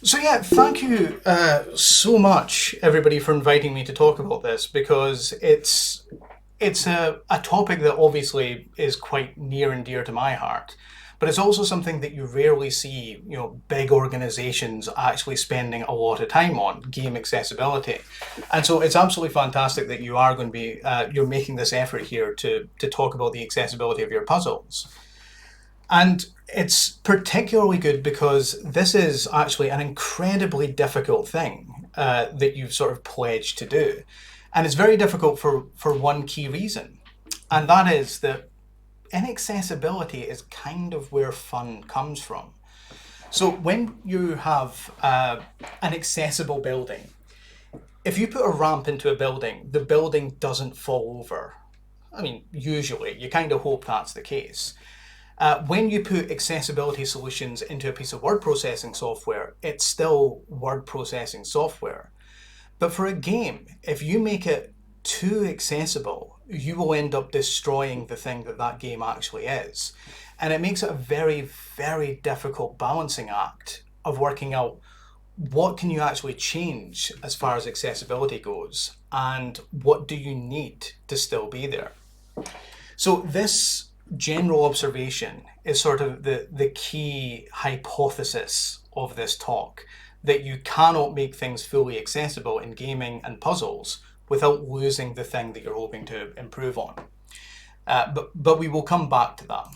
So yeah, thank you so much, everybody, for inviting me to talk about this because it's a topic that obviously is quite near and dear to my heart, but it's also something that you rarely see, big organizations actually spending a lot of time on, game accessibility. And so it's absolutely fantastic that you are going to be you're making this effort here to talk about the accessibility of your puzzles. And it's particularly good because this is actually an incredibly difficult thing that you've sort of pledged to do. And it's very difficult for one key reason, and that is that inaccessibility is kind of where fun comes from. So when you have an accessible building, if you put a ramp into a building, the building doesn't fall over. I mean, usually, you kind of hope that's the case. When you put accessibility solutions into a piece of word processing software, it's still word processing software. But for a game, if you make it too accessible, you will end up destroying the thing that that game actually is. And it makes it a very, very difficult balancing act of working out what can you actually change as far as accessibility goes and what do you need to still be there. So this general observation is sort of the key hypothesis of this talk, that you cannot make things fully accessible in gaming and puzzles without losing the thing that you're hoping to improve on. But we will come back to that.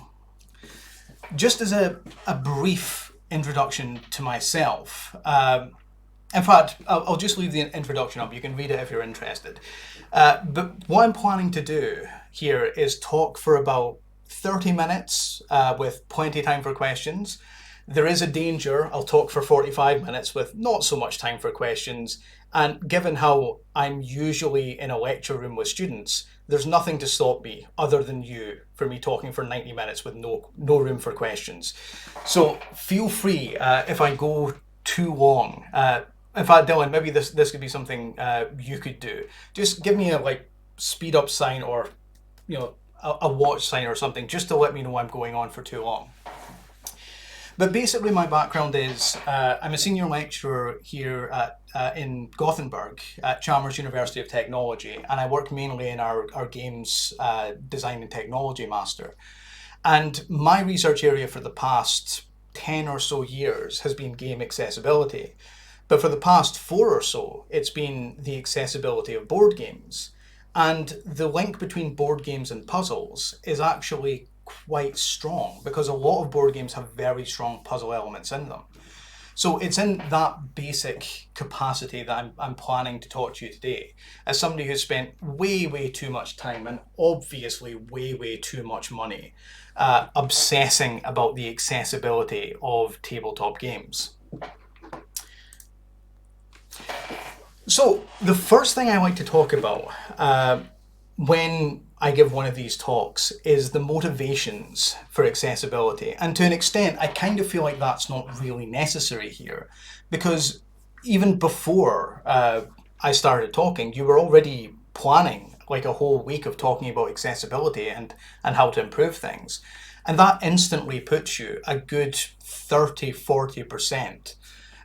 Just as a brief introduction to myself, in fact, I'll just leave the introduction up. You can read it if you're interested. But what I'm planning to do here is talk for about 30 minutes with plenty of time for questions. There is a danger I'll talk for 45 minutes with not so much time for questions. And given how I'm usually in a lecture room with students, there's nothing to stop me other than you for me talking for 90 minutes with no room for questions. So feel free if I go too long. In fact, Dylan, maybe this could be something you could do. Just give me a speed up sign or a watch sign or something just to let me know I'm going on for too long. But basically, my background is I'm a senior lecturer here in Gothenburg at Chalmers University of Technology, and I work mainly in our games design and technology master. And my research area for the past 10 or so years has been game accessibility. But for the past 4 or so, it's been the accessibility of board games. And the link between board games and puzzles is actually quite strong because a lot of board games have very strong puzzle elements in them. So it's in that basic capacity that I'm planning to talk to you today, as somebody who's spent way, way too much time and obviously way, way too much money obsessing about the accessibility of tabletop games. So the first thing I like to talk about when I give one of these talks is the motivations for accessibility. And to an extent, I kind of feel like that's not really necessary here, because even before I started talking, you were already planning like a whole week of talking about accessibility and how to improve things. And that instantly puts you a good 30-40%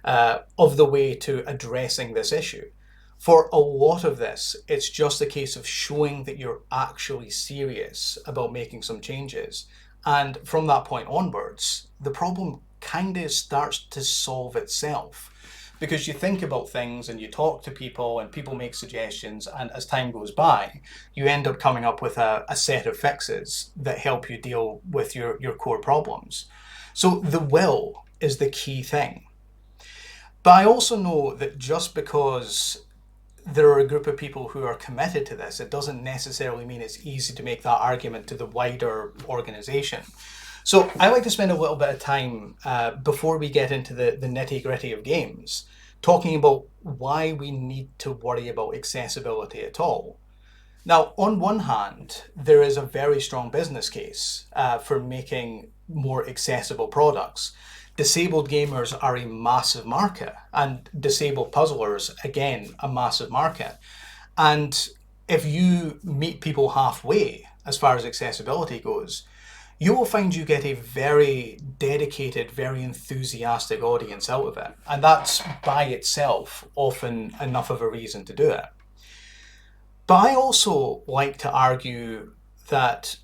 of the way to addressing this issue. For a lot of this, it's just a case of showing that you're actually serious about making some changes. And from that point onwards, the problem kind of starts to solve itself. Because you think about things and you talk to people and people make suggestions, and as time goes by, you end up coming up with a set of fixes that help you deal with your core problems. So the will is the key thing. But I also know that just because there are a group of people who are committed to this, it doesn't necessarily mean it's easy to make that argument to the wider organization. So I like to spend a little bit of time before we get into the nitty gritty of games, talking about why we need to worry about accessibility at all. Now, on one hand, there is a very strong business case for making more accessible products. Disabled gamers are a massive market, and disabled puzzlers, again, a massive market. And if you meet people halfway as far as accessibility goes, you will find you get a very dedicated, very enthusiastic audience out of it. And that's by itself often enough of a reason to do it. But I also like to argue that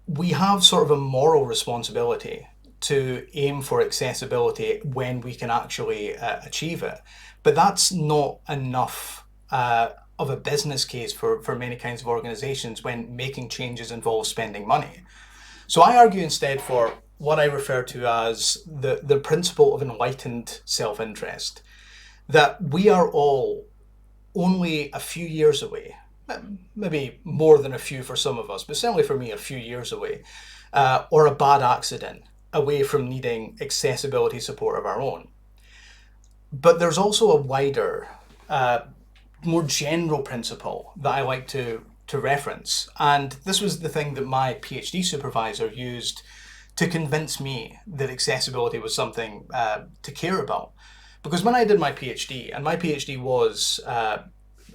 we have sort of a moral responsibility to aim for accessibility when we can actually achieve it. But that's not enough of a business case for many kinds of organizations when making changes involves spending money. So I argue instead for what I refer to as the principle of enlightened self-interest, that we are all only a few years away, maybe more than a few for some of us, but certainly for me, a few years away, or a bad accident away from needing accessibility support of our own. But there's also a wider, more general principle that I like to reference. And this was the thing that my PhD supervisor used to convince me that accessibility was something to care about. Because when I did my PhD, and my PhD was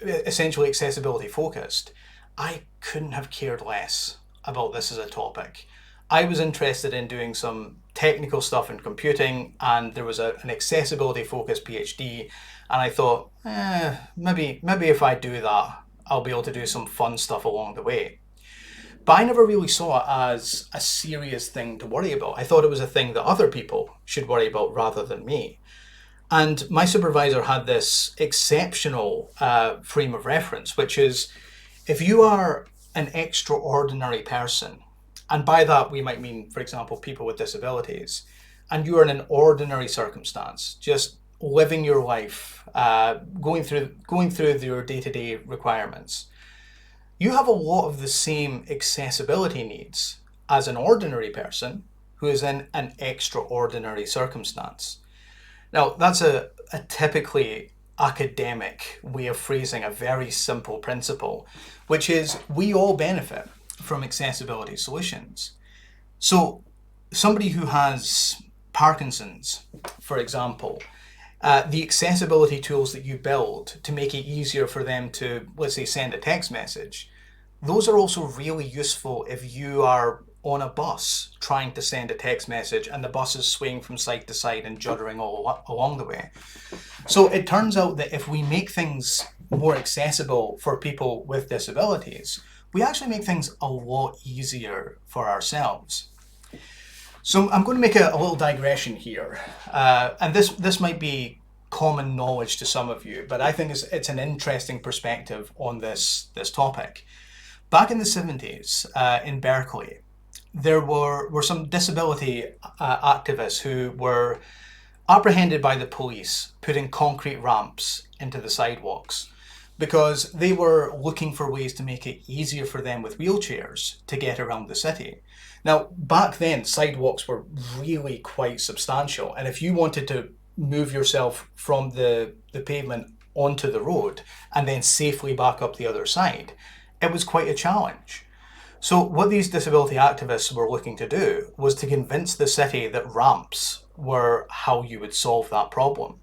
essentially accessibility focused, I couldn't have cared less about this as a topic. I was interested in doing some technical stuff in computing, and there was an accessibility focused PhD, and I thought, maybe if I do that, I'll be able to do some fun stuff along the way. But I never really saw it as a serious thing to worry about. I thought it was a thing that other people should worry about rather than me. And my supervisor had this exceptional frame of reference, which is if you are an extraordinary person, and by that we might mean, for example, people with disabilities, and you are in an ordinary circumstance, just living your life, going through your day-to-day requirements, you have a lot of the same accessibility needs as an ordinary person who is in an extraordinary circumstance. Now, that's a typically academic way of phrasing a very simple principle, which is we all benefit from accessibility solutions. So somebody who has Parkinson's, for example, the accessibility tools that you build to make it easier for them to, let's say, send a text message, those are also really useful if you are on a bus trying to send a text message and the bus is swaying from side to side and juddering all along the way. So it turns out that if we make things more accessible for people with disabilities, we actually make things a lot easier for ourselves. So I'm going to make a little digression here, and this might be common knowledge to some of you, but I think it's an interesting perspective on this topic. Back in the 70s in Berkeley, there were some disability activists who were apprehended by the police putting concrete ramps into the sidewalks because they were looking for ways to make it easier for them with wheelchairs to get around the city. Now, back then, sidewalks were really quite substantial, and if you wanted to move yourself from the pavement onto the road and then safely back up the other side, it was quite a challenge. So what these disability activists were looking to do was to convince the city that ramps were how you would solve that problem.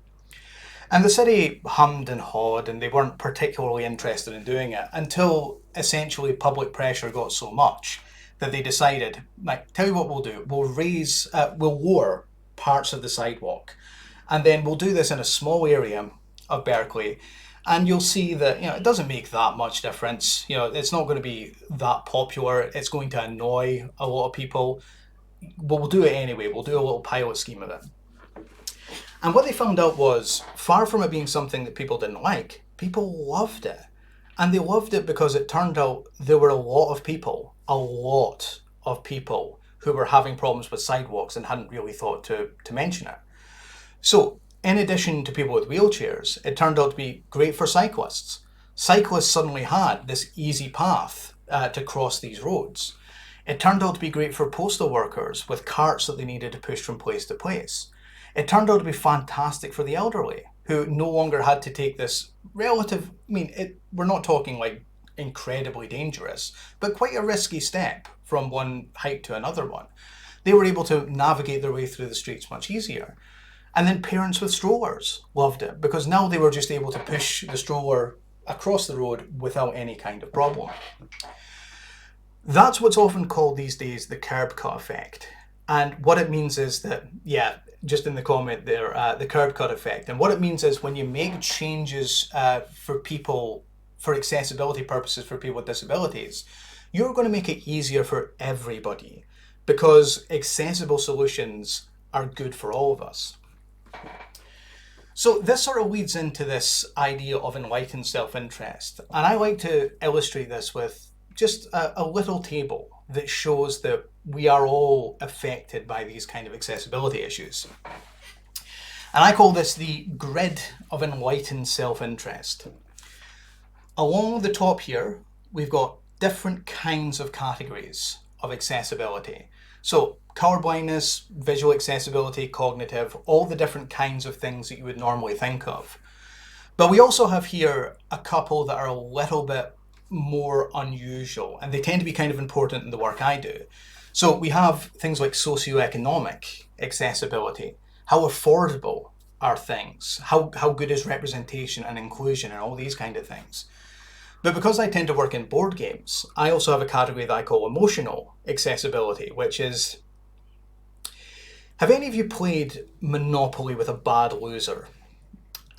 And the city hummed and hawed, and they weren't particularly interested in doing it until essentially public pressure got so much that they decided, like, tell you what we'll do, we'll lower parts of the sidewalk, and then we'll do this in a small area of Berkeley, and you'll see that, it doesn't make that much difference. It's not going to be that popular. It's going to annoy a lot of people, but we'll do it anyway. We'll do a little pilot scheme of it. And what they found out was, far from it being something that people didn't like, people loved it. And they loved it because it turned out there were a lot of people who were having problems with sidewalks and hadn't really thought to mention it. So, in addition to people with wheelchairs, it turned out to be great for cyclists. Cyclists suddenly had this easy path to cross these roads. It turned out to be great for postal workers with carts that they needed to push from place to place. It turned out to be fantastic for the elderly, who no longer had to take this we're not talking like incredibly dangerous, but quite a risky step from one height to another one. They were able to navigate their way through the streets much easier. And then parents with strollers loved it because now they were just able to push the stroller across the road without any kind of problem. That's what's often called these days the curb cut effect. And what it means is that, yeah, just in the comment there, the curb cut effect. And what it means is when you make changes for people, for accessibility purposes for people with disabilities, you're going to make it easier for everybody because accessible solutions are good for all of us. So this sort of leads into this idea of enlightened self-interest. And I like to illustrate this with just a little table that shows that we are all affected by these kind of accessibility issues. And I call this the grid of enlightened self-interest. Along the top here, we've got different kinds of categories of accessibility. So colorblindness, visual accessibility, cognitive, all the different kinds of things that you would normally think of. But we also have here a couple that are a little bit more unusual, and they tend to be kind of important in the work I do. So we have things like socioeconomic accessibility. How affordable are things? How good is representation and inclusion and all these kind of things? But because I tend to work in board games, I also have a category that I call emotional accessibility, which is, have any of you played Monopoly with a bad loser?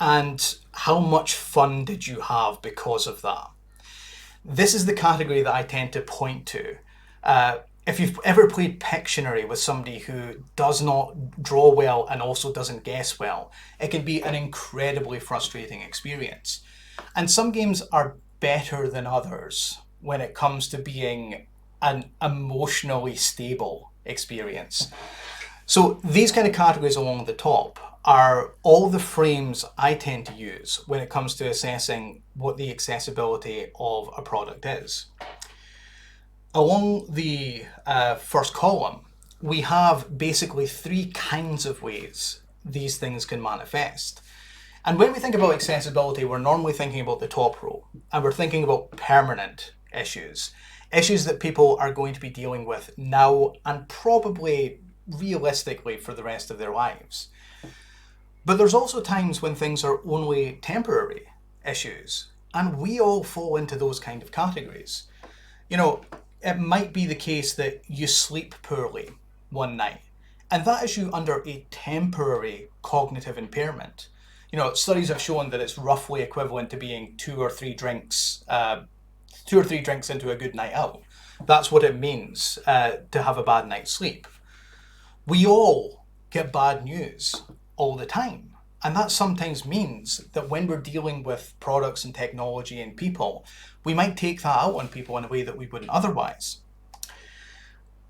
And how much fun did you have because of that? This is the category that I tend to point to. If you've ever played Pictionary with somebody who does not draw well and also doesn't guess well, it can be an incredibly frustrating experience. And some games are better than others when it comes to being an emotionally stable experience. So these kind of categories along the top are all the frames I tend to use when it comes to assessing what the accessibility of a product is. Along the first column, we have basically three kinds of ways these things can manifest. And when we think about accessibility, we're normally thinking about the top row, and we're thinking about permanent issues that people are going to be dealing with now and probably realistically for the rest of their lives. But there's also times when things are only temporary issues, and we all fall into those kind of categories. You know, it might be the case that you sleep poorly one night, and that is you under a temporary cognitive impairment. You know, studies have shown that it's roughly equivalent to being two or three drinks into a good night out. That's what it means to have a bad night's sleep. We all get bad news all the time. And that sometimes means that when we're dealing with products and technology and people, we might take that out on people in a way that we wouldn't otherwise.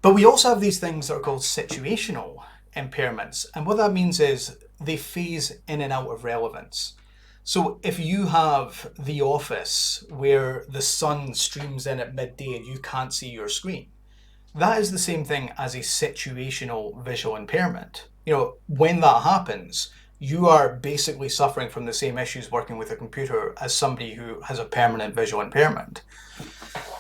But we also have these things that are called situational impairments. And what that means is they phase in and out of relevance. So if you have The Office where the sun streams in at midday and you can't see your screen, that is the same thing as a situational visual impairment. You know, when that happens, you are basically suffering from the same issues working with a computer as somebody who has a permanent visual impairment.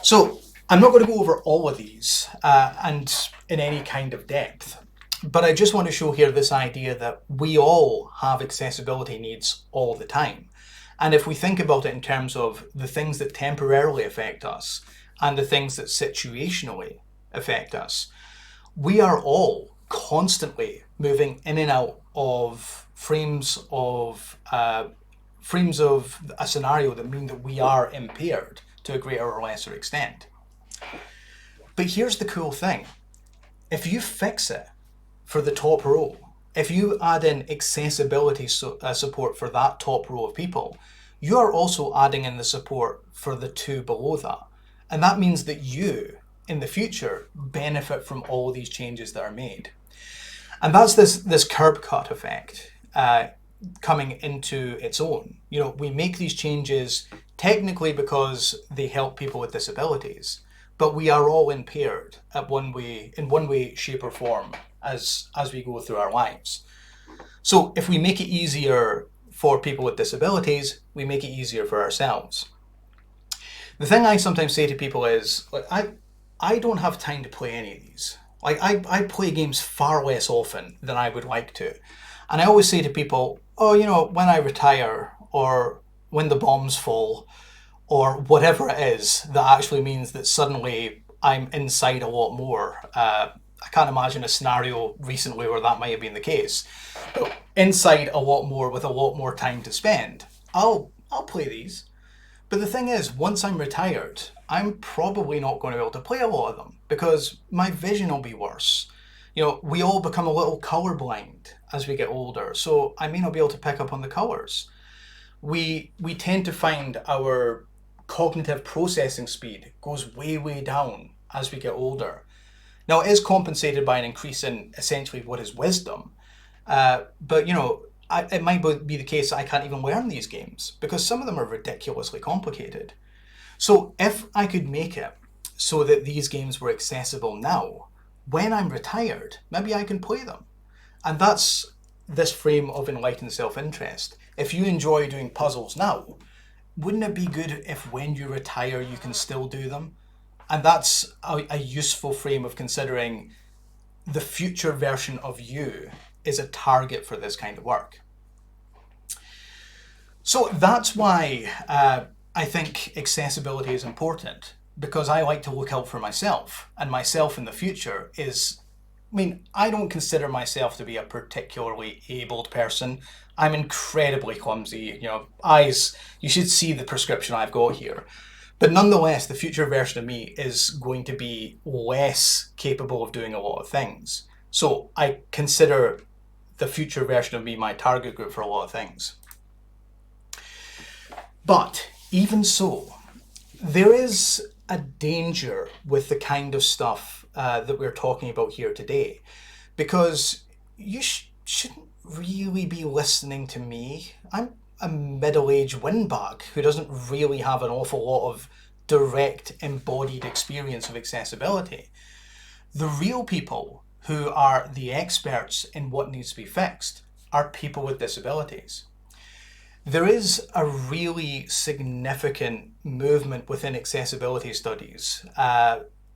So I'm not going to go over all of these and in any kind of depth, but I just want to show here this idea that we all have accessibility needs all the time. And if we think about it in terms of the things that temporarily affect us and the things that situationally affect us, we are all constantly moving in and out of frames of a scenario that mean that we are impaired to a greater or lesser extent. But here's the cool thing. If you fix it for the top row, if you add in accessibility support for that top row of people, you are also adding in the support for the two below that. And that means that you, in the future, benefit from all these changes that are made. And that's this curb cut effect coming into its own. You know, we make these changes technically because they help people with disabilities, but we are all impaired in one way, shape or form as we go through our lives. So if we make it easier for people with disabilities, we make it easier for ourselves. The thing I sometimes say to people is, like, I don't have time to play any of these. Like, I play games far less often than I would like to. And I always say to people, oh, you know, when I retire or when the bombs fall or whatever it is that actually means that suddenly I'm inside a lot more. I can't imagine a scenario recently where that might have been the case. But inside a lot more with a lot more time to spend, I'll play these. But the thing is, once I'm retired, I'm probably not going to be able to play a lot of them because my vision will be worse. We all become a little colorblind as we get older, so I may not be able to pick up on the colors. We tend to find our cognitive processing speed goes way, way down as we get older. Now, it is compensated by an increase in essentially what is wisdom, but it might be the case that I can't even learn these games because some of them are ridiculously complicated. So if I could make it so that these games were accessible now, when I'm retired, maybe I can play them. And that's this frame of enlightened self-interest. If you enjoy doing puzzles now, wouldn't it be good if when you retire you can still do them? And that's a useful frame of considering the future version of you is a target for this kind of work. So that's why I think accessibility is important, because I like to look out for myself, and myself in the future is, I don't consider myself to be a particularly abled person. I'm incredibly clumsy, eyes, you should see the prescription I've got here. But nonetheless, the future version of me is going to be less capable of doing a lot of things. So I consider the future version of me my target group for a lot of things. But even so, there is a danger with the kind of stuff that we're talking about here today, because you shouldn't really be listening to me. I'm a middle-aged windbag who doesn't really have an awful lot of direct embodied experience of accessibility. The real people who are the experts in what needs to be fixed are people with disabilities. There is a really significant movement within accessibility studies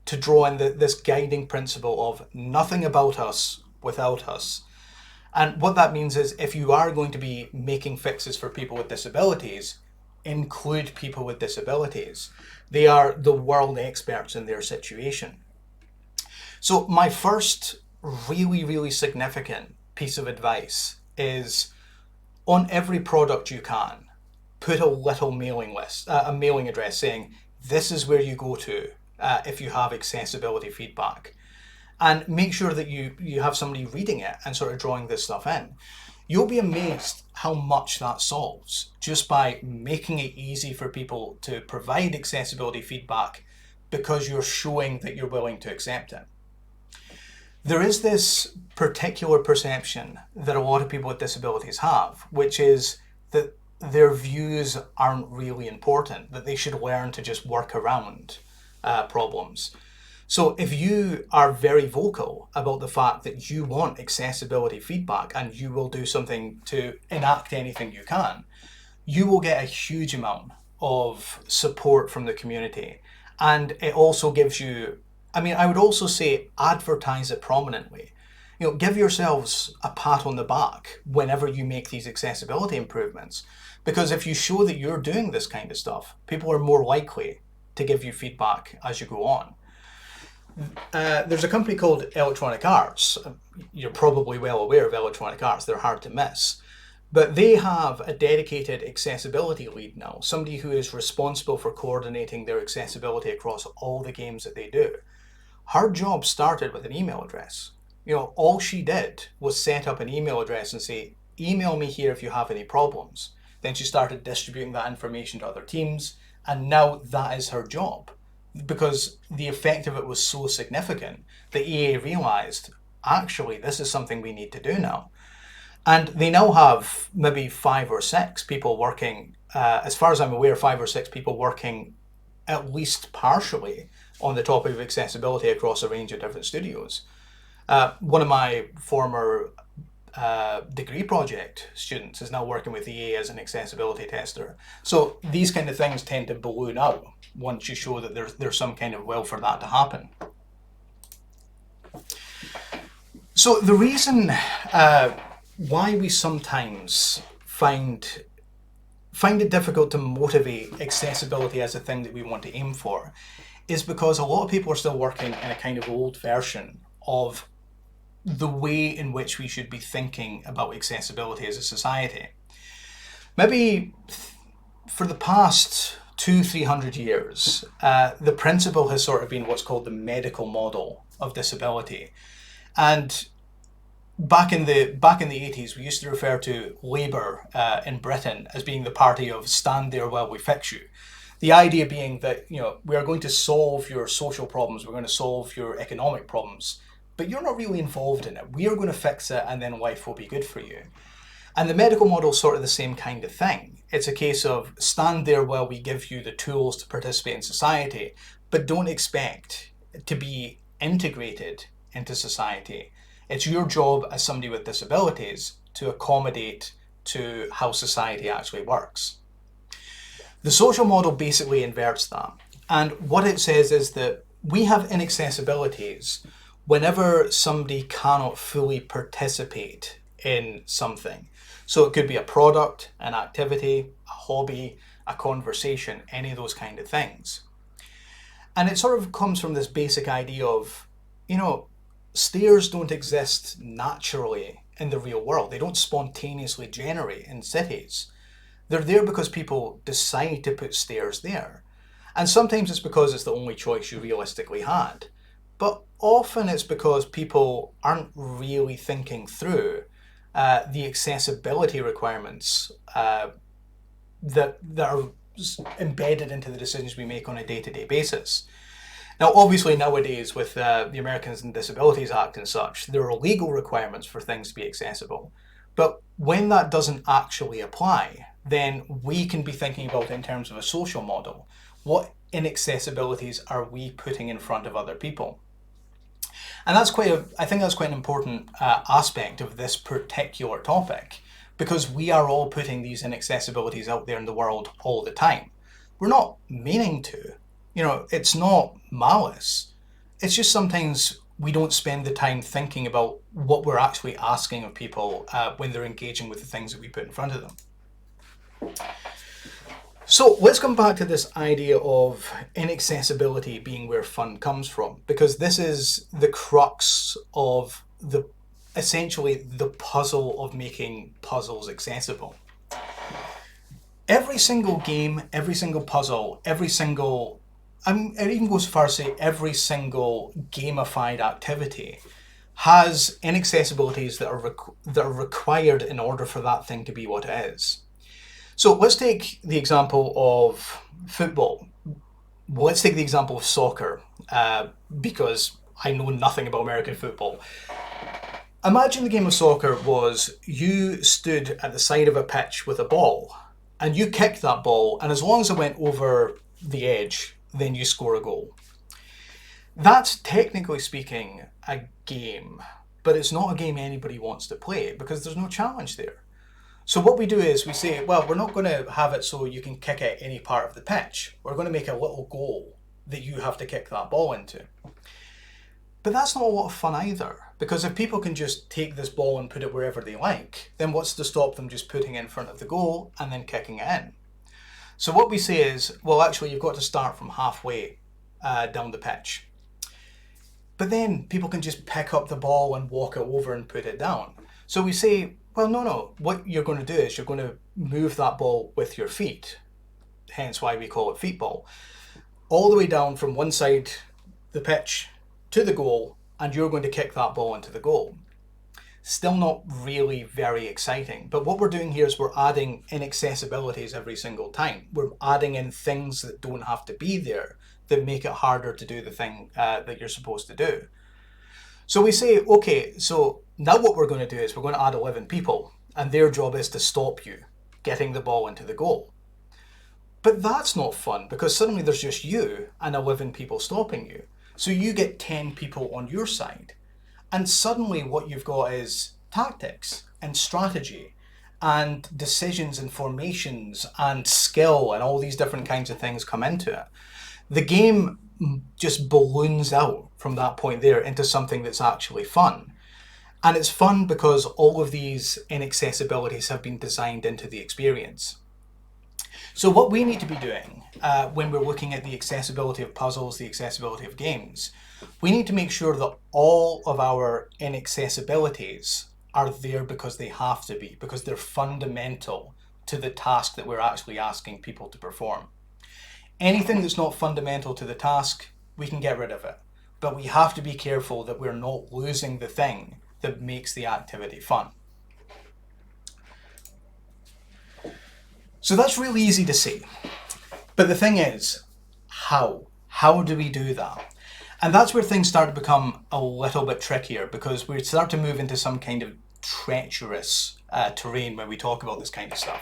to draw in this guiding principle of nothing about us without us. And what that means is, if you are going to be making fixes for people with disabilities, include people with disabilities. They are the world experts in their situation. So my first really, really significant piece of advice is, on every product you can, put a little mailing list, a mailing address saying, this is where you go to if you have accessibility feedback. And make sure that you have somebody reading it and sort of drawing this stuff in. You'll be amazed how much that solves just by making it easy for people to provide accessibility feedback, because you're showing that you're willing to accept it. There is this particular perception that a lot of people with disabilities have, which is that their views aren't really important, that they should learn to just work around problems. So if you are very vocal about the fact that you want accessibility feedback and you will do something to enact anything you can, you will get a huge amount of support from the community. And it also gives you, I would also say, advertise it prominently. Give yourselves a pat on the back whenever you make these accessibility improvements. Because if you show that you're doing this kind of stuff, people are more likely to give you feedback as you go on. There's a company called Electronic Arts. You're probably well aware of Electronic Arts. They're hard to miss. But they have a dedicated accessibility lead now, somebody who is responsible for coordinating their accessibility across all the games that they do. Her job started with an email address. All she did was set up an email address and say, email me here if you have any problems. Then she started distributing that information to other teams, and now that is her job. Because the effect of it was so significant that EA realized, actually, this is something we need to do now. And they now have maybe 5 or 6 people working, as far as I'm aware, 5 or 6 people working at least partially on the topic of accessibility across a range of different studios. One of my former degree project students is now working with EA as an accessibility tester. So these kind of things tend to balloon out once you show that there's some kind of will for that to happen. So the reason why we sometimes find it difficult to motivate accessibility as a thing that we want to aim for is because a lot of people are still working in a kind of old version of the way in which we should be thinking about accessibility as a society. Maybe for the past 200-300 years, the principle has sort of been what's called the medical model of disability. And back in the 80s, we used to refer to Labour in Britain as being the party of stand there while we fix you. The idea being that, we are going to solve your social problems, we're going to solve your economic problems, but you're not really involved in it. We are going to fix it and then life will be good for you. And the medical model is sort of the same kind of thing. It's a case of stand there while we give you the tools to participate in society, but don't expect to be integrated into society. It's your job as somebody with disabilities to accommodate to how society actually works. The social model basically inverts that. And what it says is that we have inaccessibilities whenever somebody cannot fully participate in something. So it could be a product, an activity, a hobby, a conversation, any of those kind of things. And it sort of comes from this basic idea of, stairs don't exist naturally in the real world. They don't spontaneously generate in cities. They're there because people decide to put stairs there. And sometimes it's because it's the only choice you realistically had. But often it's because people aren't really thinking through the accessibility requirements that are embedded into the decisions we make on a day-to-day basis. Now, obviously nowadays with the Americans with Disabilities Act and such, there are legal requirements for things to be accessible. But when that doesn't actually apply, then we can be thinking about it in terms of a social model. What inaccessibilities are we putting in front of other people? And I think that's quite an important aspect of this particular topic, because we are all putting these inaccessibilities out there in the world all the time. We're not meaning to. It's not malice. It's just sometimes we don't spend the time thinking about what we're actually asking of people when they're engaging with the things that we put in front of them. So let's come back to this idea of inaccessibility being where fun comes from, because this is the crux of essentially the puzzle of making puzzles accessible. Every single game, every single puzzle, it even goes so far as to say every single gamified activity has inaccessibilities that are required in order for that thing to be what it is. So let's take the example of football. Let's take the example of soccer, because I know nothing about American football. Imagine the game of soccer was you stood at the side of a pitch with a ball, and you kicked that ball, and as long as it went over the edge, then you score a goal. That's technically speaking a game, but it's not a game anybody wants to play because there's no challenge there. So what we do is we say, well, we're not going to have it so you can kick it any part of the pitch. We're going to make a little goal that you have to kick that ball into. But that's not a lot of fun either, because if people can just take this ball and put it wherever they like, then what's to stop them just putting it in front of the goal and then kicking it in? So what we say is, well, actually, you've got to start from halfway down the pitch. But then people can just pick up the ball and walk it over and put it down. So we say, well, no. What you're going to do is you're going to move that ball with your feet, hence why we call it feet ball, all the way down from one side the pitch to the goal, and you're going to kick that ball into the goal. Still not really very exciting, but what we're doing here is we're adding inaccessibilities every single time. We're adding in things that don't have to be there that make it harder to do the thing that you're supposed to do. So we say, okay, so now what we're going to do is we're going to add 11 people, and their job is to stop you getting the ball into the goal. But that's not fun, because suddenly there's just you and 11 people stopping you. So you get 10 people on your side. And suddenly what you've got is tactics and strategy and decisions and formations and skill and all these different kinds of things come into it. The game just balloons out from that point there into something that's actually fun. And it's fun because all of these inaccessibilities have been designed into the experience. So what we need to be doing when we're looking at the accessibility of puzzles, the accessibility of games, we need to make sure that all of our inaccessibilities are there because they have to be, because they're fundamental to the task that we're actually asking people to perform. Anything that's not fundamental to the task, we can get rid of it. But we have to be careful that we're not losing the thing that makes the activity fun. So that's really easy to say. But the thing is, how? How do we do that? And that's where things start to become a little bit trickier, because we start to move into some kind of treacherous terrain when we talk about this kind of stuff.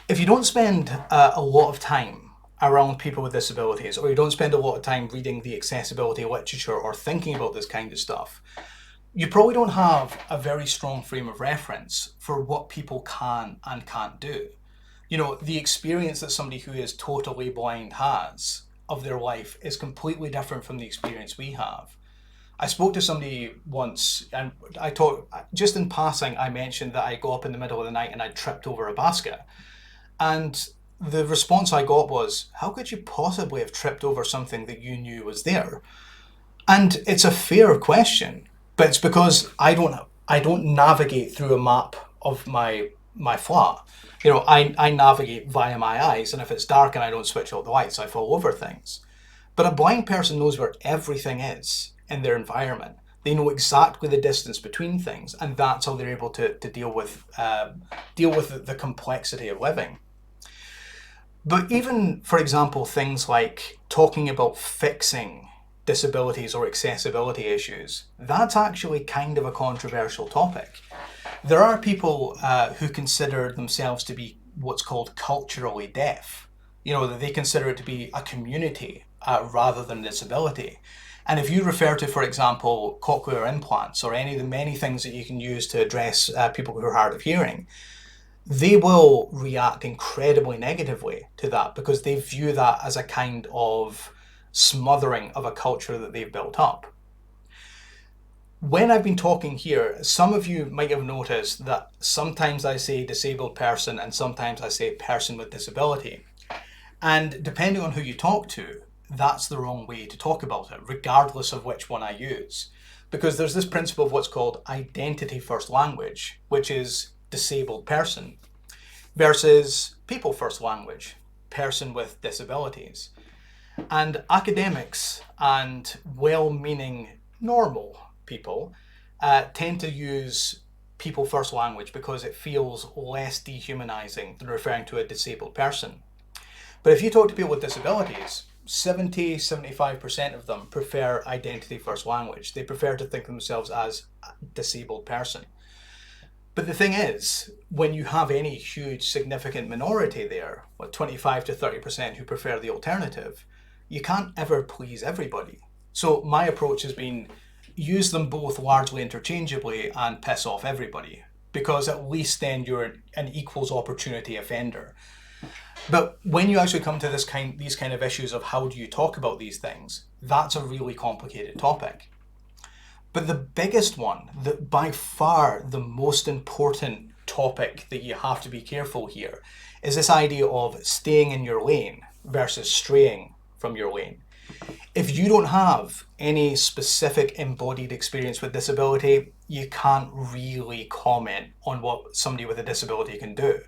If you don't spend a lot of time around people with disabilities, or you don't spend a lot of time reading the accessibility literature or thinking about this kind of stuff, you probably don't have a very strong frame of reference for what people can and can't do. You know, the experience that somebody who is totally blind has of their life is completely different from the experience we have. I spoke to somebody once, and I talked, just in passing, I mentioned that I got up in the middle of the night and I tripped over a basket. And the response I got was, how could you possibly have tripped over something that you knew was there? And it's a fair question, but it's because I don't navigate through a map of my flat. You know, I navigate via my eyes, and if it's dark and I don't switch out the lights, I fall over things. But a blind person knows where everything is in their environment. They know exactly the distance between things, and that's how they're able to deal with the complexity of living. But even, for example, things like talking about fixing disabilities or accessibility issues, that's actually kind of a controversial topic. There are people who consider themselves to be what's called culturally deaf. You know, that they consider it to be a community rather than a disability. And if you refer to, for example, cochlear implants or any of the many things that you can use to address people who are hard of hearing, they will react incredibly negatively to that because they view that as a kind of smothering of a culture that they've built up. When I've been talking here, some of you might have noticed that sometimes I say disabled person and sometimes I say person with disability. And depending on who you talk to, that's the wrong way to talk about it, regardless of which one I use. Because there's this principle of what's called identity first language, which is disabled person, versus people first language, person with disabilities. And academics and well-meaning normal people tend to use people first language because it feels less dehumanizing than referring to a disabled person. But if you talk to people with disabilities, 70-75% of them prefer identity first language. They prefer to think of themselves as a disabled person. But the thing is, when you have any huge significant minority there, like 25 to 30% who prefer the alternative, you can't ever please everybody. So my approach has been use them both largely interchangeably and piss off everybody, because at least then you're an equals opportunity offender. But when you actually come to these kind of issues of how do you talk about these things, that's a really complicated topic. But the biggest one, by far the most important topic that you have to be careful here, is this idea of staying in your lane versus straying from your lane. If you don't have any specific embodied experience with disability, you can't really comment on what somebody with a disability can do.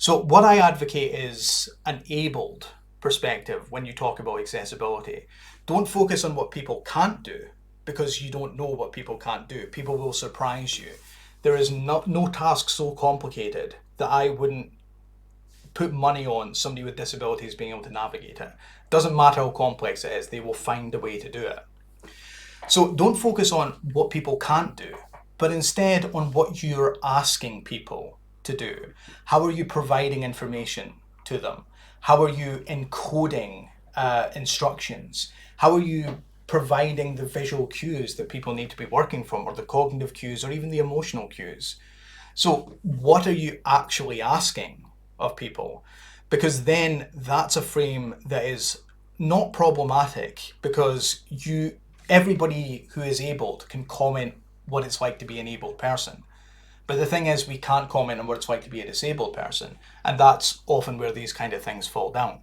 So what I advocate is an abled perspective when you talk about accessibility. Don't focus on what people can't do, because you don't know what people can't do. People will surprise you. There is no task so complicated that I wouldn't put money on somebody with disabilities being able to navigate it. Doesn't matter how complex it is, they will find a way to do it. So don't focus on what people can't do, but instead on what you're asking people to do. How are you providing information to them? How are you encoding instructions? How are you providing the visual cues that people need to be working from, or the cognitive cues, or even the emotional cues? So what are you actually asking of people? Because then that's a frame that is not problematic, because everybody who is abled can comment what it's like to be an abled person. But the thing is, we can't comment on what it's like to be a disabled person, and that's often where these kind of things fall down.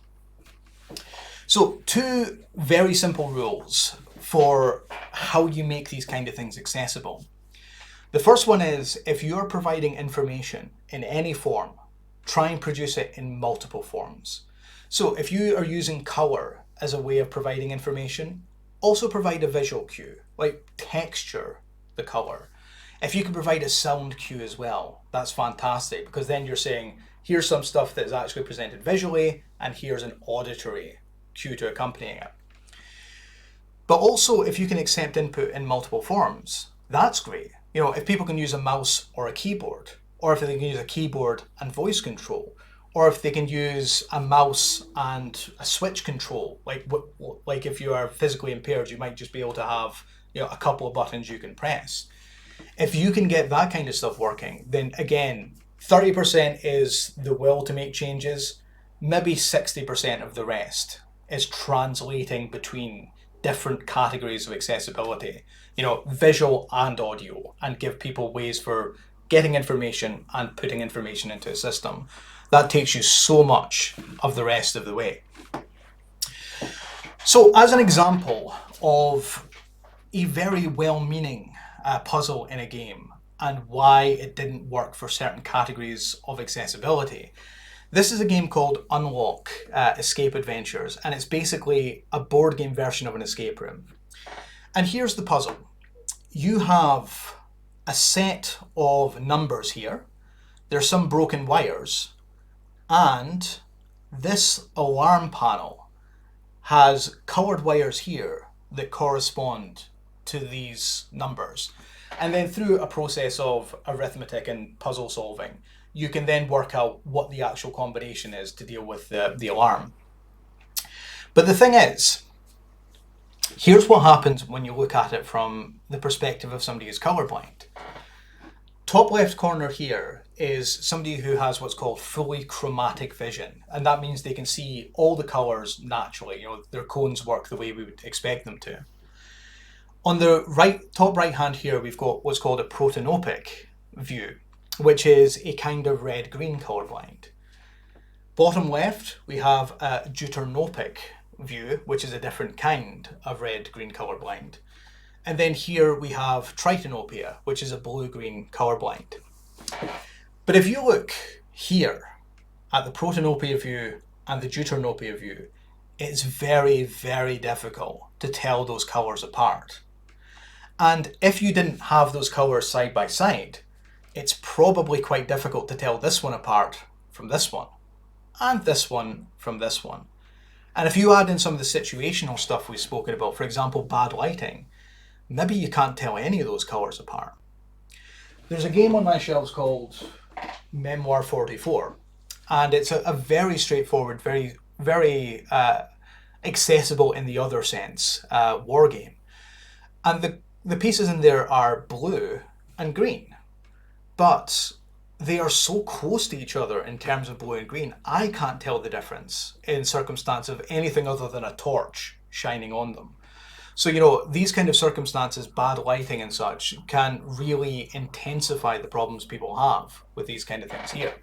So 2 very simple rules for how you make these kind of things accessible. The first one is, if you're providing information in any form, try and produce it in multiple forms. So if you are using color as a way of providing information, also provide a visual cue, like texture the color. If you can provide a sound cue as well, that's fantastic, because then you're saying, here's some stuff that is actually presented visually, and here's an auditory cue to accompanying it. But also, if you can accept input in multiple forms, that's great. You know, if people can use a mouse or a keyboard, or if they can use a keyboard and voice control, or if they can use a mouse and a switch control, like if you are physically impaired, you might just be able to have, you know, a couple of buttons you can press. If you can get that kind of stuff working, then again, 30% is the will to make changes, maybe 60% of the rest is translating between different categories of accessibility, you know, visual and audio, and give people ways for getting information and putting information into a system. That takes you so much of the rest of the way. So as an example of a very well-meaning puzzle in a game and why it didn't work for certain categories of accessibility, this is a game called Unlock Escape Adventures, and it's basically a board game version of an escape room. And here's the puzzle. You have a set of numbers here. There's some broken wires, and this alarm panel has coloured wires here that correspond to these numbers. And then through a process of arithmetic and puzzle solving, you can then work out what the actual combination is to deal with the alarm. But the thing is, here's what happens when you look at it from the perspective of somebody who's colorblind. Top left corner here is somebody who has what's called fully chromatic vision, and that means they can see all the colors naturally. You know, their cones work the way we would expect them to. On the top right hand here, we've got what's called a protanopic view, which is a kind of red-green colorblind. Bottom left, we have a deuteranopic view, which is a different kind of red-green colorblind. And then here we have tritanopia, which is a blue-green colorblind. But if you look here at the protanopia view and the deuteranopia view, it's very, very difficult to tell those colors apart. And if you didn't have those colors side by side, it's probably quite difficult to tell this one apart from this one, and this one from this one. And if you add in some of the situational stuff we've spoken about, for example, bad lighting, maybe you can't tell any of those colors apart. There's a game on my shelves called Memoir 44, and it's a very straightforward, very accessible in the other sense war game. And the pieces in there are blue and green, but they are so close to each other in terms of blue and green, I can't tell the difference in circumstance of anything other than a torch shining on them. So, you know, these kind of circumstances, bad lighting and such, can really intensify the problems people have with these kind of things here.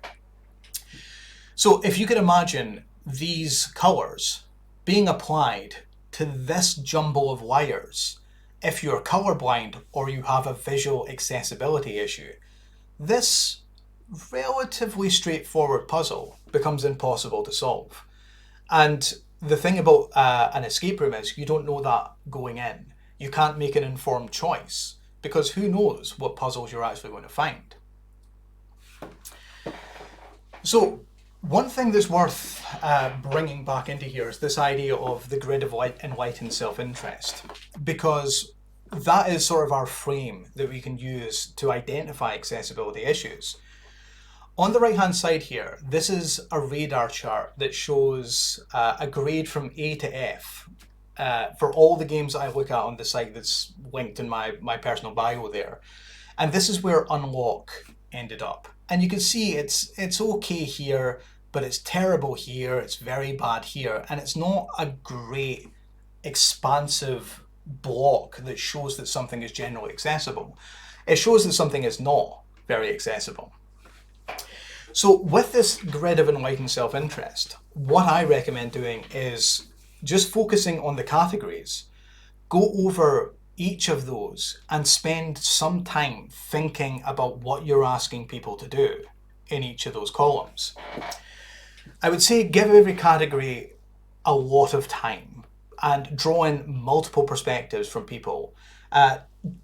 So if you could imagine these colours being applied to this jumble of wires, if you're colorblind or you have a visual accessibility issue, this relatively straightforward puzzle becomes impossible to solve. And the thing about an escape room is you don't know that going in. You can't make an informed choice because who knows what puzzles you're actually going to find. So one thing that's worth bringing back into here is this idea of the grid of enlightened self-interest, because that is sort of our frame that we can use to identify accessibility issues. On the right hand side here, this is a radar chart that shows a grade from A to F for all the games that I look at on the site that's linked in my personal bio there. And this is where Unlock ended up. And you can see it's okay here, but it's terrible here, it's very bad here, and it's not a great expansive block that shows that something is generally accessible. It shows that something is not. very accessible. So with this grid of enlightened self-interest, what I recommend doing is just focusing on the categories. Go over each of those and spend some time thinking about what you're asking people to do in each of those columns. I would say give every category a lot of time and draw in multiple perspectives from people.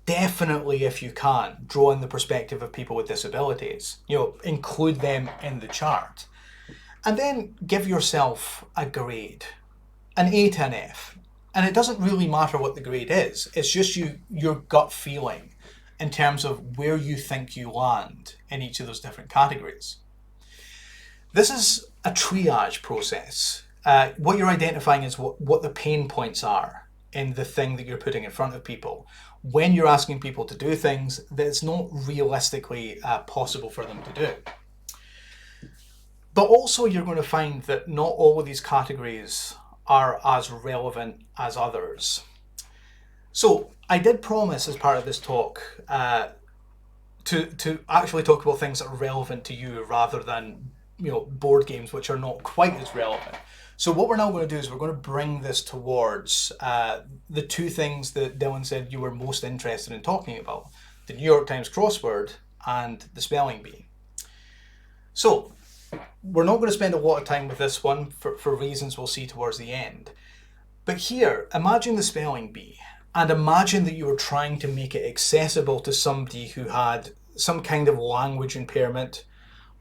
Definitely, if you can, draw in the perspective of people with disabilities. Include them in the chart. And then give yourself a grade, an A to an F. And it doesn't really matter what the grade is. It's just your gut feeling in terms of where you think you land in each of those different categories. This is a triage process. What you're identifying is what the pain points are in the thing that you're putting in front of people. When you're asking people to do things that it's not realistically possible for them to do. But also you're going to find that not all of these categories are as relevant as others. So I did promise as part of this talk to actually talk about things that are relevant to you rather than board games which are not quite as relevant. So what we're now going to do is we're going to bring this towards the two things that Dylan said you were most interested in talking about, the New York Times crossword and the spelling bee. So we're not going to spend a lot of time with this one for reasons we'll see towards the end. But here, imagine the spelling bee and imagine that you were trying to make it accessible to somebody who had some kind of language impairment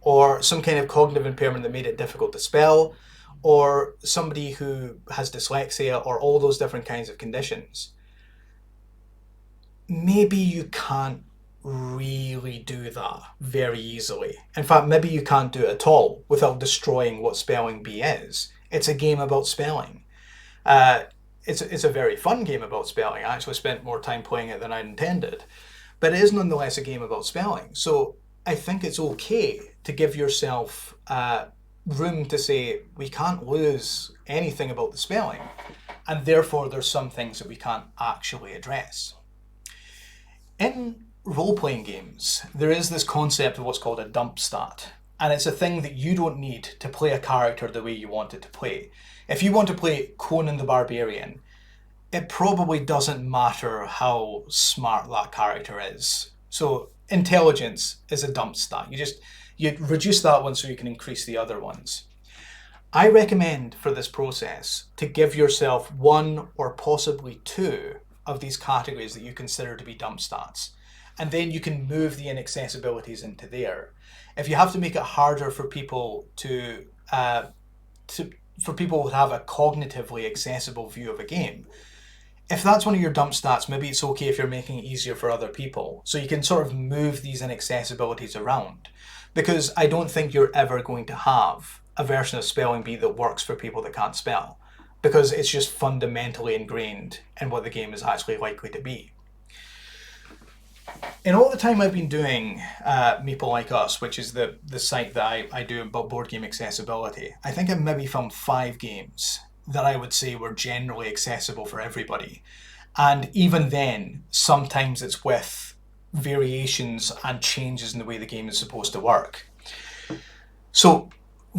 or some kind of cognitive impairment that made it difficult to spell, or somebody who has dyslexia, or all those different kinds of conditions. Maybe you can't really do that very easily. In fact, maybe you can't do it at all without destroying what Spelling Bee is. It's a game about spelling. It's a very fun game about spelling. I actually spent more time playing it than I intended. But it is nonetheless a game about spelling. So I think it's okay to give yourself room to say, we can't lose anything about the spelling, and therefore there's some things that we can't actually address. In role-playing games, there is this concept of what's called a dump stat, and it's a thing that you don't need to play a character the way you want it to play. If you want to play Conan the Barbarian, it probably doesn't matter how smart that character is. So intelligence is a dump stat. You reduce that one so you can increase the other ones. I recommend for this process to give yourself one or possibly two of these categories that you consider to be dump stats. And then you can move the inaccessibilities into there. If you have to make it harder for people to have a cognitively accessible view of a game, if that's one of your dump stats, maybe it's okay if you're making it easier for other people. So you can sort of move these inaccessibilities around. Because I don't think you're ever going to have a version of Spelling Bee that works for people that can't spell. Because it's just fundamentally ingrained in what the game is actually likely to be. In all the time I've been doing Meeple Like Us, which is the site that I do about board game accessibility, I think I've maybe found 5 games that I would say were generally accessible for everybody. And even then, sometimes it's with variations and changes in the way the game is supposed to work. So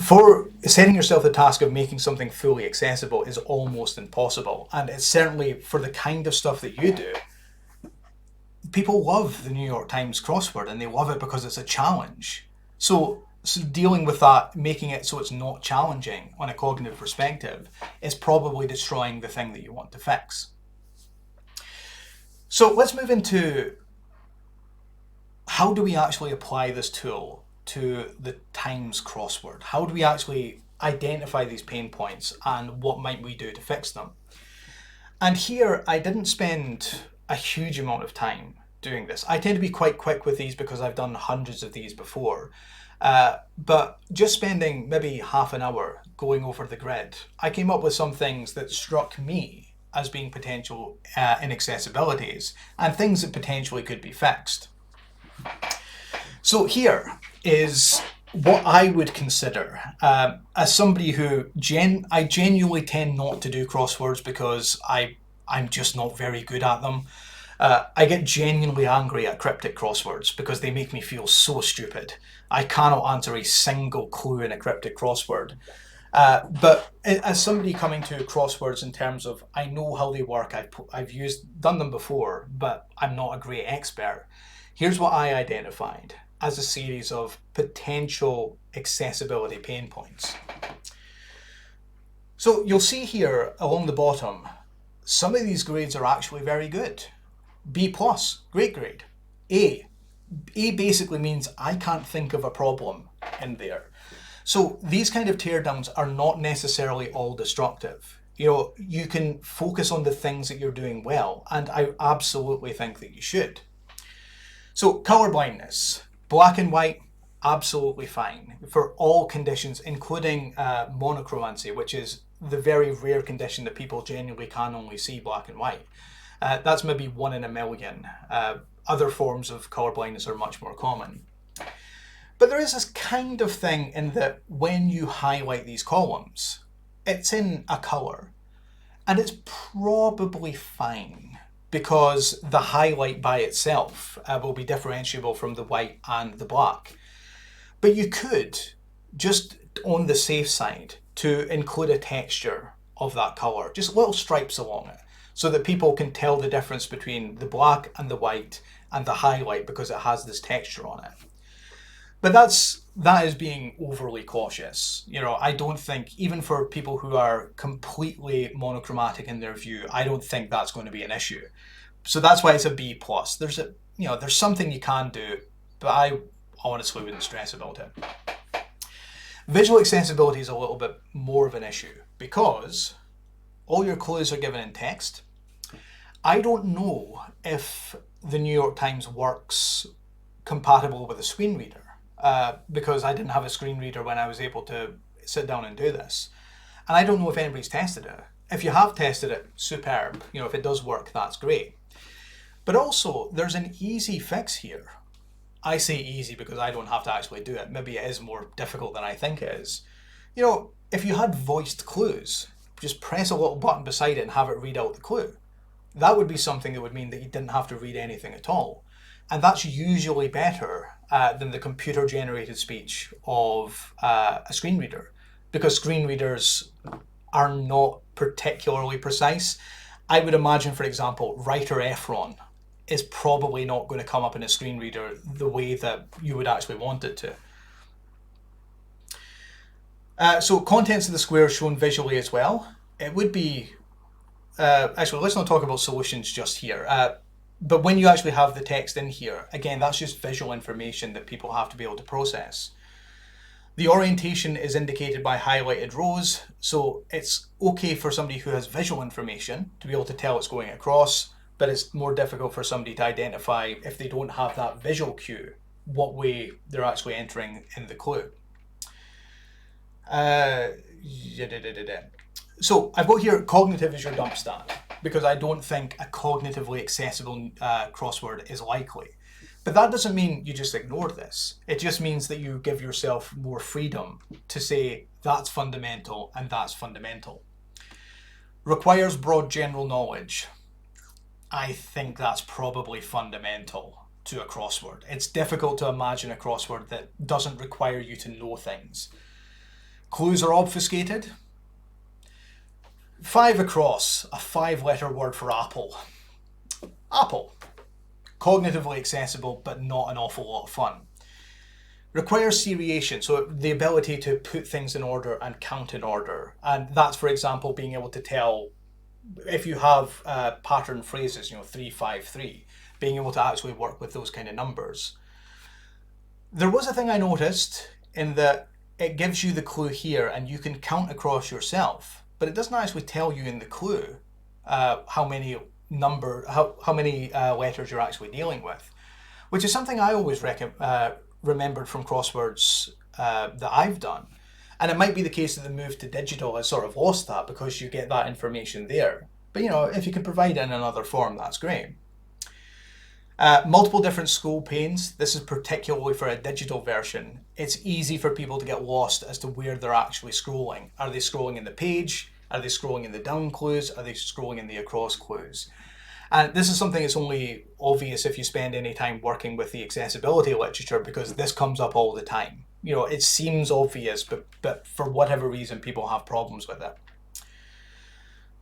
for setting yourself the task of making something fully accessible is almost impossible. And it's certainly for the kind of stuff that you do. People love the New York Times crossword and they love it because it's a challenge. So dealing with that, making it so it's not challenging on a cognitive perspective, is probably destroying the thing that you want to fix. So let's move into how do we actually apply this tool to the Times crossword? How do we actually identify these pain points and what might we do to fix them? And here I didn't spend a huge amount of time doing this. I tend to be quite quick with these because I've done hundreds of these before. But just spending maybe half an hour going over the grid, I came up with some things that struck me as being potential inaccessibilities and things that potentially could be fixed. So here is what I would consider, as somebody who I genuinely tend not to do crosswords because I'm just not very good at them. I get genuinely angry at cryptic crosswords because they make me feel so stupid. I cannot answer a single clue in a cryptic crossword. But as somebody coming to crosswords in terms of, I know how they work, I've done them before, but I'm not a great expert. Here's what I identified as a series of potential accessibility pain points. So you'll see here along the bottom, some of these grades are actually very good. B+, great grade. A basically means I can't think of a problem in there. So these kind of teardowns are not necessarily all destructive. You can focus on the things that you're doing well, and I absolutely think that you should. So color blindness, black and white, absolutely fine for all conditions, including monochromancy, which is the very rare condition that people genuinely can only see black and white. That's maybe 1 in a million. Other forms of color blindness are much more common. But there is this kind of thing in that when you highlight these columns, it's in a color, and it's probably fine because the highlight by itself will be differentiable from the white and the black. But you could, just on the safe side, to include a texture of that color, just little stripes along it, so that people can tell the difference between the black and the white and the highlight because it has this texture on it. But that is being overly cautious. I don't think, even for people who are completely monochromatic in their view, I don't think that's going to be an issue. So that's why it's a B+. There's something you can do, but I honestly wouldn't stress about it. Visual accessibility is a little bit more of an issue because all your clues are given in text. I don't know if the New York Times works compatible with a screen reader because I didn't have a screen reader when I was able to sit down and do this. And I don't know if anybody's tested it. If you have tested it, superb. If it does work, that's great. But also, there's an easy fix here. I say easy because I don't have to actually do it. Maybe it is more difficult than I think it is. If you had voiced clues, just press a little button beside it and have it read out the clue. That would be something that would mean that you didn't have to read anything at all. And that's usually better than the computer-generated speech of a screen reader, because screen readers are not particularly precise. I would imagine, for example, writer Efron is probably not going to come up in a screen reader the way that you would actually want it to. So contents of the square shown visually as well. It would be, actually let's not talk about solutions just here, but when you actually have the text in here, again, that's just visual information that people have to be able to process. The orientation is indicated by highlighted rows, so it's okay for somebody who has visual information to be able to tell it's going across, but it's more difficult for somebody to identify, if they don't have that visual cue, what way they're actually entering in the clue. So I've got here cognitive is your dump stand, because I don't think a cognitively accessible crossword is likely. But that doesn't mean you just ignore this. It just means that you give yourself more freedom to say that's fundamental and that's fundamental. Requires broad general knowledge. I think that's probably fundamental to a crossword. It's difficult to imagine a crossword that doesn't require you to know things. Clues are obfuscated. 5 across, a 5-letter word for apple. Apple. Cognitively accessible, but not an awful lot of fun. Requires seriation, so the ability to put things in order and count in order. And that's, for example, being able to tell, if you have pattern phrases, 3, 5, 3, being able to actually work with those kind of numbers. There was a thing I noticed in that it gives you the clue here and you can count across yourself, but it doesn't actually tell you in the clue how many letters you're actually dealing with, which is something I always remembered from crosswords that I've done. And it might be the case that the move to digital has sort of lost that because you get that information there. But if you can provide it in another form, that's great. Multiple different scroll panes. This is particularly for a digital version. It's easy for people to get lost as to where they're actually scrolling. Are they scrolling in the page? Are they scrolling in the down clues? Are they scrolling in the across clues? And this is something that's only obvious if you spend any time working with the accessibility literature, because this comes up all the time. It seems obvious, but for whatever reason, people have problems with it.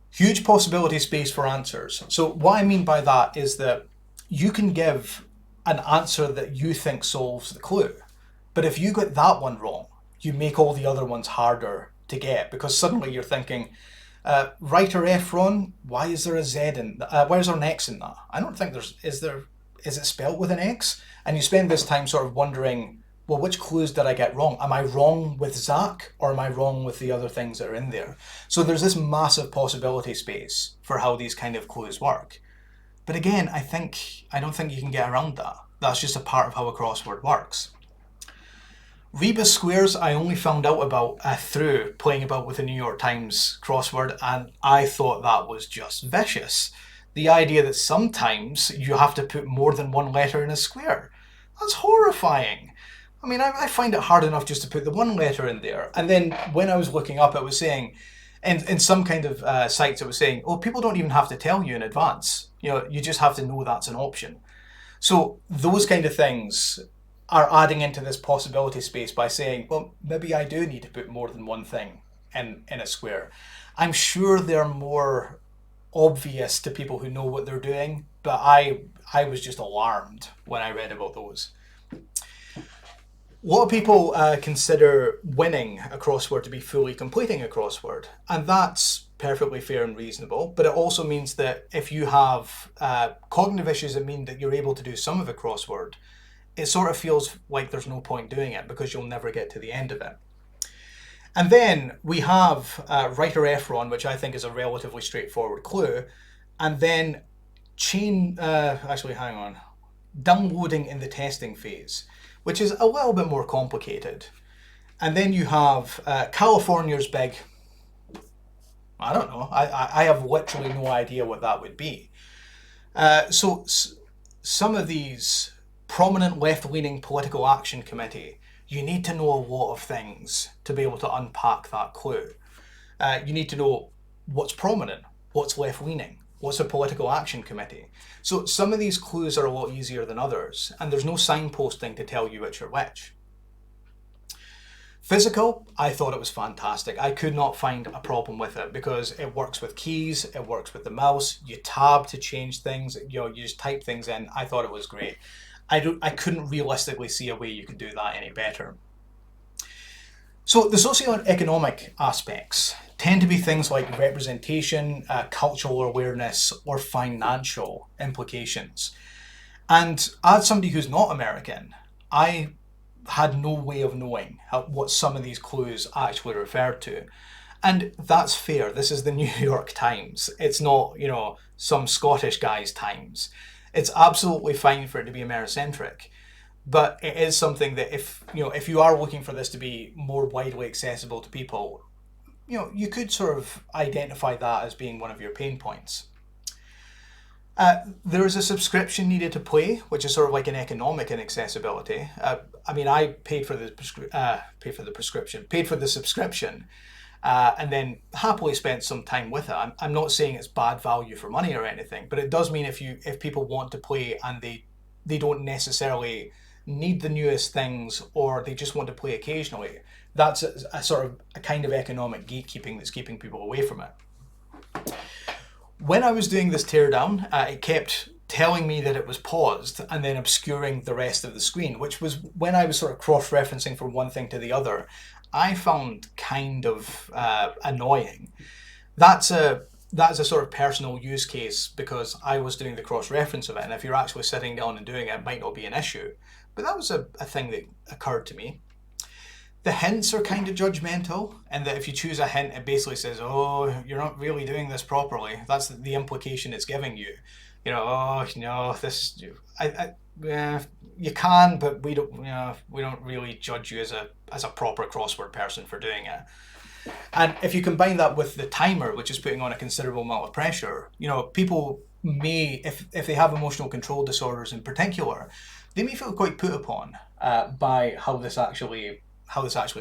Huge possibility space for answers. So what I mean by that is that you can give an answer that you think solves the clue. But if you get that one wrong, you make all the other ones harder to get, because suddenly you're thinking, writer Efron, why is there a Z in that? Why is there an X in that? I don't think is it spelled with an X? And you spend this time sort of wondering, well, which clues did I get wrong? Am I wrong with Zach, or am I wrong with the other things that are in there? So there's this massive possibility space for how these kind of clues work. But again, I don't think you can get around that. That's just a part of how a crossword works. Rebus squares I only found out about through playing about with the New York Times crossword, and I thought that was just vicious. The idea that sometimes you have to put more than one letter in a square. That's horrifying. I mean, I find it hard enough just to put the one letter in there. And then when I was looking up, it was saying, in some kind of sites, it was saying, oh, people don't even have to tell you in advance. You just have to know that's an option. So those kind of things are adding into this possibility space by saying, well, maybe I do need to put more than one thing in a square. I'm sure they're more obvious to people who know what they're doing, but I was just alarmed when I read about those. A lot of people consider winning a crossword to be fully completing a crossword, and that's perfectly fair and reasonable, but it also means that if you have cognitive issues that mean that you're able to do some of a crossword, it sort of feels like there's no point doing it because you'll never get to the end of it. And then we have writer Efron, which I think is a relatively straightforward clue, and then downloading in the testing phase, which is a little bit more complicated. And then you have California's big, I don't know, I have literally no idea what that would be. So some of these prominent left-leaning political action committee, you need to know a lot of things to be able to unpack that clue. You need to know what's prominent, what's left-leaning, what's a political action committee. So some of these clues are a lot easier than others, and there's no signposting to tell you which are which. Physical, I thought it was fantastic. I could not find a problem with it because it works with keys, it works with the mouse, you tab to change things, you just type things in. I thought it was great. I couldn't realistically see a way you could do that any better. So the socioeconomic aspects tend to be things like representation, cultural awareness, or financial implications. And as somebody who's not American, I had no way of knowing what some of these clues actually referred to. And that's fair. This is the New York Times. It's not, some Scottish guy's Times. It's absolutely fine for it to be Americentric. But it is something that if you are looking for this to be more widely accessible to people, you could sort of identify that as being one of your pain points. There is a subscription needed to play, which is sort of like an economic inaccessibility. I paid for the subscription, and then happily spent some time with it. I'm not saying it's bad value for money or anything, but it does mean if people want to play and they don't necessarily need the newest things, or they just want to play occasionally, that's a sort of a kind of economic gatekeeping that's keeping people away from it. When I was doing this teardown, it kept telling me that it was paused and then obscuring the rest of the screen, which was when I was sort of cross-referencing from one thing to the other, I found kind of annoying. That's a sort of personal use case because I was doing the cross-reference of it, and if you're actually sitting down and doing it, it might not be an issue. But that was a thing that occurred to me. The hints are kind of judgmental, and that if you choose a hint, it basically says, oh, you're not really doing this properly. That's the implication it's giving you. You can, but we don't really judge you as a proper crossword person for doing it. And if you combine that with the timer, which is putting on a considerable amount of pressure, people may, if they have emotional control disorders in particular, they may feel quite put upon by how this actually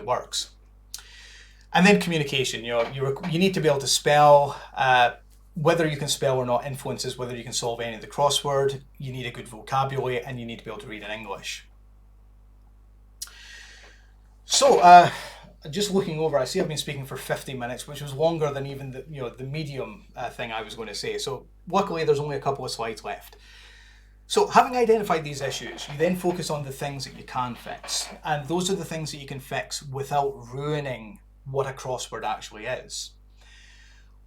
works. And then communication, you need to be able to spell. whether you can spell or not influences whether you can solve any of the crossword. You need a good vocabulary and you need to be able to read in English. So, just looking over, I see I've been speaking for 50 minutes, which was longer than even the medium thing I was going to say. So luckily there's only a couple of slides left. So having identified these issues, you then focus on the things that you can fix. And those are the things that you can fix without ruining what a crossword actually is.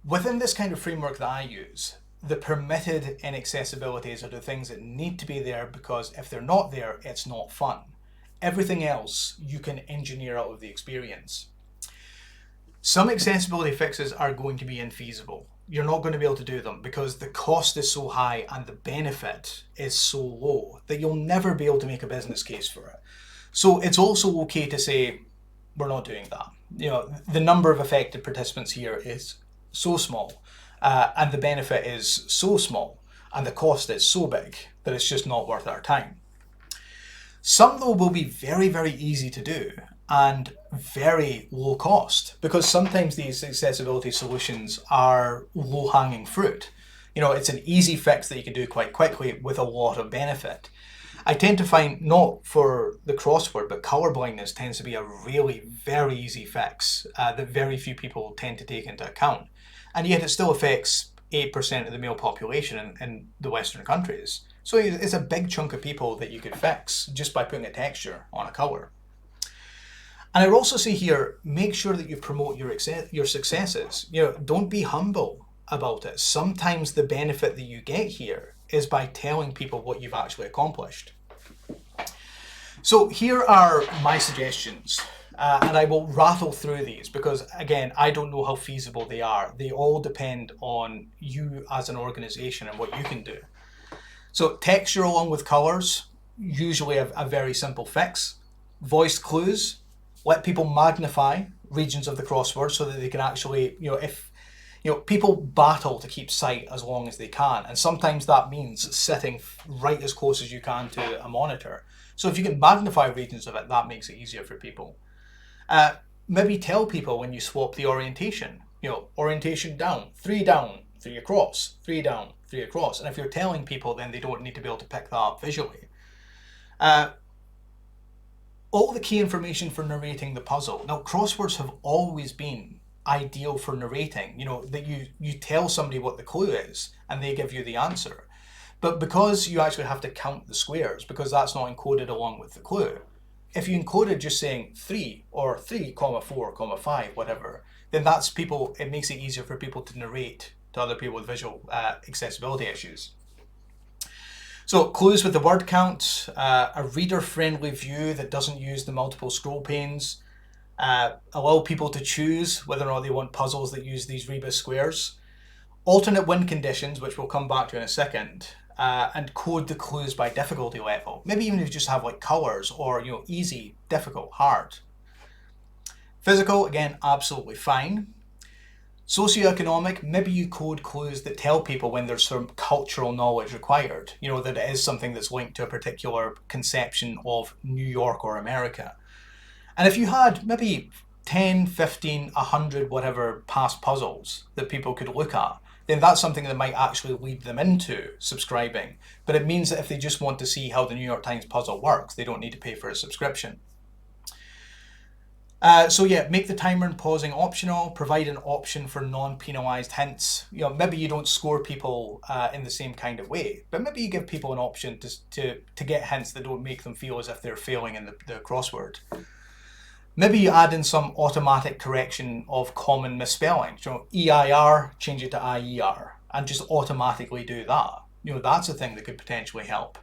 Within this kind of framework that I use, the permitted inaccessibilities are the things that need to be there, because if they're not there, it's not fun. Everything else you can engineer out of the experience. Some accessibility fixes are going to be infeasible. You're not going to be able to do them because the cost is so high and the benefit is so low that you'll never be able to make a business case for it. So it's also okay to say, we're not doing that. The number of affected participants here is so small, and the benefit is so small, and the cost is so big that it's just not worth our time. Some, though, will be very, very easy to do and very low cost, because sometimes these accessibility solutions are low-hanging fruit. It's an easy fix that you can do quite quickly with a lot of benefit. I tend to find, not for the crossword, but colour blindness tends to be a really very easy fix that very few people tend to take into account. And yet it still affects 8% of the male population in the Western countries. So it's a big chunk of people that you could fix just by putting a texture on a colour. And I would also say here, make sure that you promote your successes. Don't be humble about it. Sometimes the benefit that you get here is by telling people what you've actually accomplished. So here are my suggestions. And I will rattle through these because, again, I don't know how feasible they are. They all depend on you as an organization and what you can do. So texture along with colors, usually a very simple fix. Voice clues, let people magnify regions of the crossword so that they can actually, people battle to keep sight as long as they can. And sometimes that means sitting right as close as you can to a monitor. So if you can magnify regions of it, that makes it easier for people. Maybe tell people when you swap the orientation, orientation down, 3 across, 3 down, 3 across. And if you're telling people, then they don't need to be able to pick that up visually. All the key information for narrating the puzzle. Now, crosswords have always been ideal for narrating, that you tell somebody what the clue is and they give you the answer. But because you actually have to count the squares, because that's not encoded along with the clue, if you encoded just saying 3 or 3, 4, 5, whatever, then it makes it easier for people to narrate to other people with visual accessibility issues. So clues with the word count, a reader-friendly view that doesn't use the multiple scroll panes, allow people to choose whether or not they want puzzles that use these rebus squares, alternate win conditions, which we'll come back to in a second, and code the clues by difficulty level. Maybe even if you just have like colors or easy, difficult, hard. Physical, again, absolutely fine. Socioeconomic, maybe you code clues that tell people when there's some cultural knowledge required, that it is something that's linked to a particular conception of New York or America. And if you had maybe 10, 15, 100, whatever past puzzles that people could look at, then that's something that might actually lead them into subscribing. But it means that if they just want to see how the New York Times puzzle works, they don't need to pay for a subscription. So yeah, make the timer and pausing optional, provide an option for non-penalized hints. Maybe you don't score people in the same kind of way, but maybe you give people an option to get hints that don't make them feel as if they're failing in the crossword. Maybe you add in some automatic correction of common misspellings. EIR, change it to IER, and just automatically do that. That's a thing that could potentially help.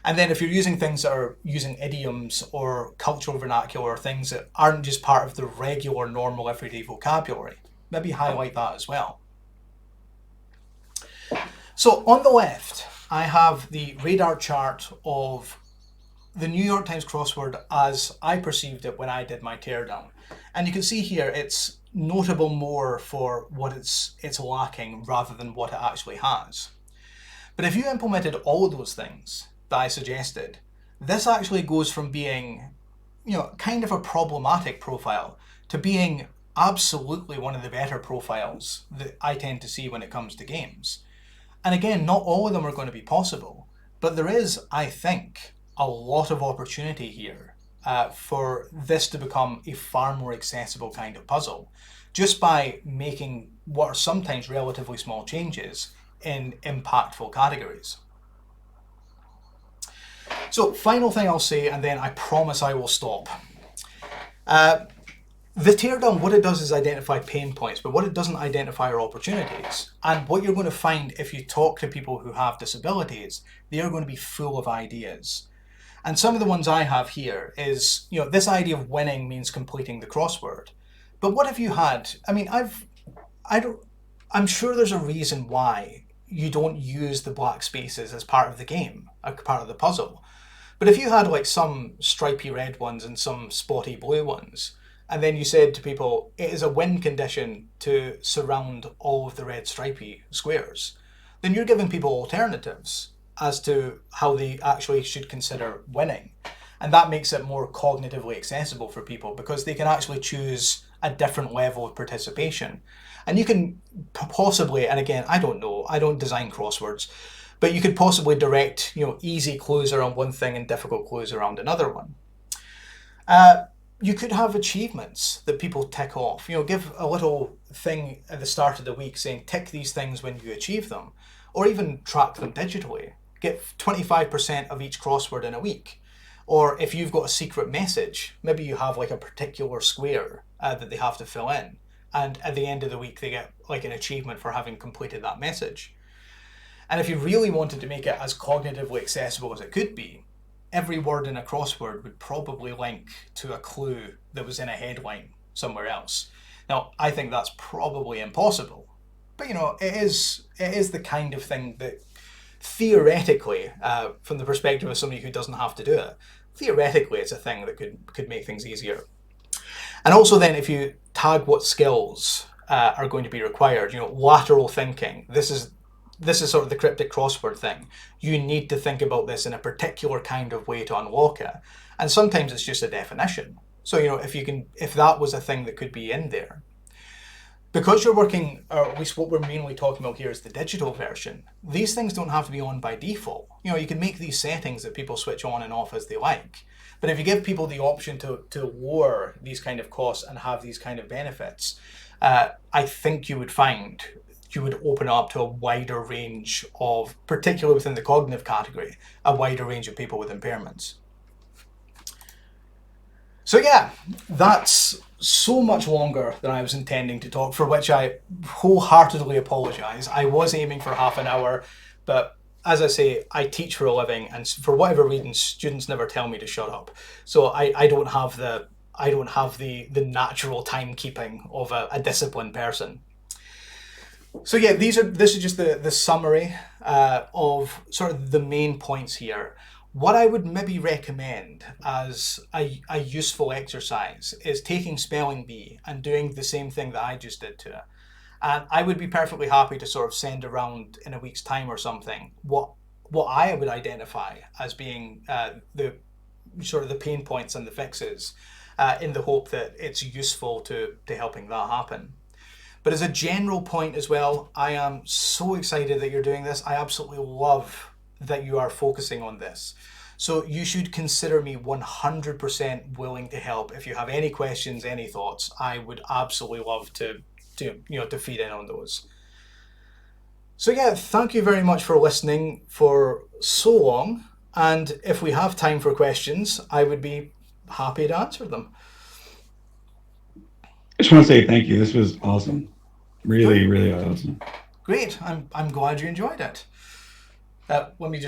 And then if you're using things that are using idioms or cultural vernacular, things that aren't just part of the regular, normal, everyday vocabulary, maybe highlight that as well. So on the left, I have the radar chart of the New York Times crossword as I perceived it when I did my teardown. And you can see here it's notable more for what it's lacking rather than what it actually has. But if you implemented all of those things that I suggested, this actually goes from being, kind of a problematic profile to being absolutely one of the better profiles that I tend to see when it comes to games. And again, not all of them are going to be possible, but there is, I think, a lot of opportunity here for this to become a far more accessible kind of puzzle, just by making what are sometimes relatively small changes in impactful categories. So, final thing I'll say, and then I promise I will stop. The teardown, what it does is identify pain points, but what it doesn't identify are opportunities. And what you're going to find if you talk to people who have disabilities, they are going to be full of ideas. And some of the ones I have here is, this idea of winning means completing the crossword. But what if you had, I'm sure there's a reason why you don't use the black spaces as part of the game, as part of the puzzle. But if you had like some stripy red ones and some spotty blue ones, and then you said to people, it is a win condition to surround all of the red stripy squares, then you're giving people alternatives as to how they actually should consider winning. And that makes it more cognitively accessible for people because they can actually choose a different level of participation. And you can possibly, and again, I don't know, I don't design crosswords, but you could possibly direct, easy clues around one thing and difficult clues around another one. You could have achievements that people tick off. Give a little thing at the start of the week saying tick these things when you achieve them, or even track them digitally. Get 25% of each crossword in a week. Or if you've got a secret message, maybe you have like a particular square that they have to fill in. And at the end of the week, they get like an achievement for having completed that message. And if you really wanted to make it as cognitively accessible as it could be, every word in a crossword would probably link to a clue that was in a headline somewhere else. Now, I think that's probably impossible, but it is the kind of thing that theoretically, from the perspective of somebody who doesn't have to do it, theoretically it's a thing that could make things easier. And also then if you tag what skills are going to be required, lateral thinking, this is sort of the cryptic crossword thing. You need to think about this in a particular kind of way to unlock it. And sometimes it's just a definition. So, if that was a thing that could be in there. Because you're working, or at least what we're mainly talking about here is the digital version, these things don't have to be on by default. You can make these settings that people switch on and off as they like. But if you give people the option to lower these kind of costs and have these kind of benefits, I think you would find you would open up to a wider range of, particularly within the cognitive category, a wider range of people with impairments. So yeah, that's so much longer than I was intending to talk, for which I wholeheartedly apologise. I was aiming for half an hour, but as I say, I teach for a living, and for whatever reason, students never tell me to shut up. So I don't have the natural timekeeping of a disciplined person. So yeah, this is just the summary of sort of the main points here. What I would maybe recommend as a useful exercise is taking spelling bee and doing the same thing that I just did to it. And I would be perfectly happy to sort of send around in a week's time or something what I would identify as being the sort of the pain points and the fixes, in the hope that it's useful to helping that happen. But as a general point as well, I am so excited that you're doing this. I absolutely love that you are focusing on this. So you should consider me 100% willing to help. If you have any questions, any thoughts, I would absolutely love to feed in on those. So yeah, thank you very much for listening for so long. And if we have time for questions, I would be happy to answer them. I just want to say thank you. This was awesome. Really, really awesome. Great. I'm glad you enjoyed it. Let me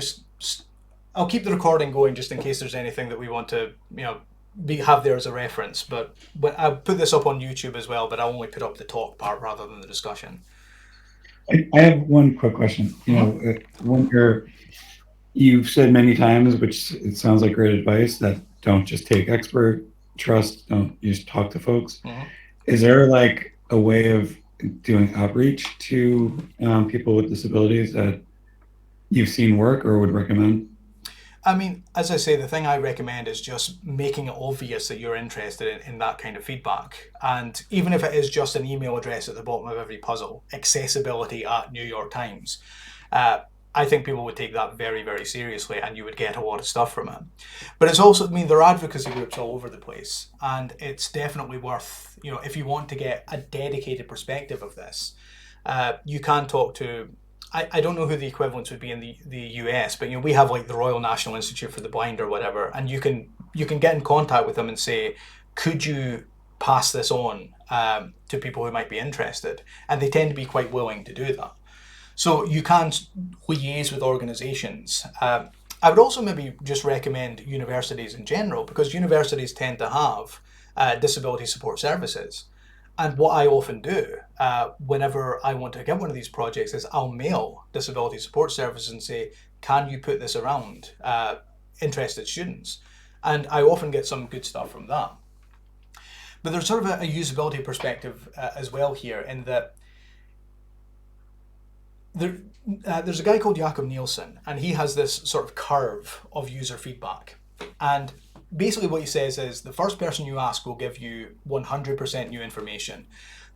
I'll keep the recording going just in case there's anything that we want to, have there as a reference. But I'll put this up on YouTube as well, but I'll only put up the talk part rather than the discussion. I have one quick question. When you've said many times, which it sounds like great advice, that don't just take expert trust, don't you just talk to folks. Mm-hmm. Is there like a way of doing outreach to people with disabilities that you've seen work or would recommend? I mean, as I say, the thing I recommend is just making it obvious that you're interested in that kind of feedback. And even if it is just an email address at the bottom of every puzzle, accessibility at New York Times, uh, I think people would take that very, very seriously and you would get a lot of stuff from it. But it's also, I mean, there are advocacy groups all over the place. And it's definitely worth, if you want to get a dedicated perspective of this, you can talk to, I don't know who the equivalents would be in the US, but we have like the Royal National Institute for the Blind or whatever, and you can get in contact with them and say, could you pass this on to people who might be interested? And they tend to be quite willing to do that. So you can liaise with organisations. I would also maybe just recommend universities in general, because universities tend to have disability support services. And what I often do whenever I want to get one of these projects is I'll mail disability support services and say, can you put this around interested students? And I often get some good stuff from that. But there's sort of a usability perspective as well here, in that there's a guy called Jakob Nielsen, and he has this sort of curve of user feedback. And basically what he says is the first person you ask will give you 100% new information.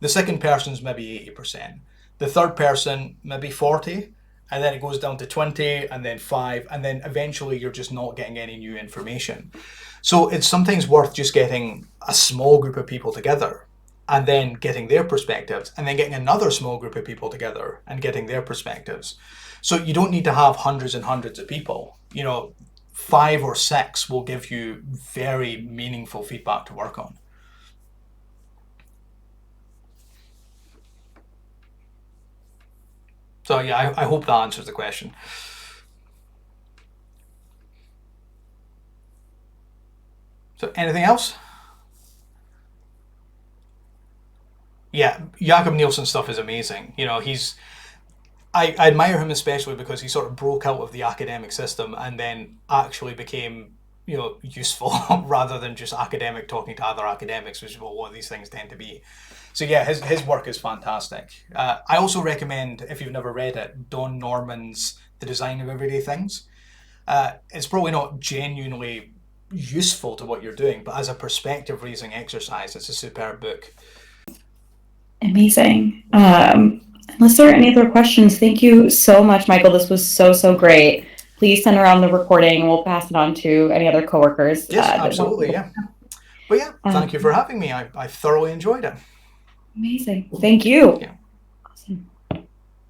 The second person's maybe 80%. The third person maybe 40, and then it goes down to 20, and then 5, and then eventually you're just not getting any new information. So it's sometimes worth just getting a small group of people together and then getting their perspectives, and then getting another small group of people together and getting their perspectives. So you don't need to have hundreds and hundreds of people. 5 or 6 will give you very meaningful feedback to work on. So yeah, I hope that answers the question. So anything else? Yeah, Jakob Nielsen's stuff is amazing. I admire him especially because he sort of broke out of the academic system and then actually became, useful rather than just academic talking to other academics, which is what a lot of these things tend to be. So yeah, his work is fantastic. I also recommend, if you've never read it, Don Norman's The Design of Everyday Things. It's probably not genuinely useful to what you're doing, but as a perspective raising exercise, it's a superb book. Amazing. Unless there are any other questions, thank you so much, Michael. This was so great. Please send around the recording. We'll pass it on to any other coworkers. Yes, absolutely, yeah. But yeah, thank you for having me. I thoroughly enjoyed it. Amazing. Thank you. Yeah. Awesome.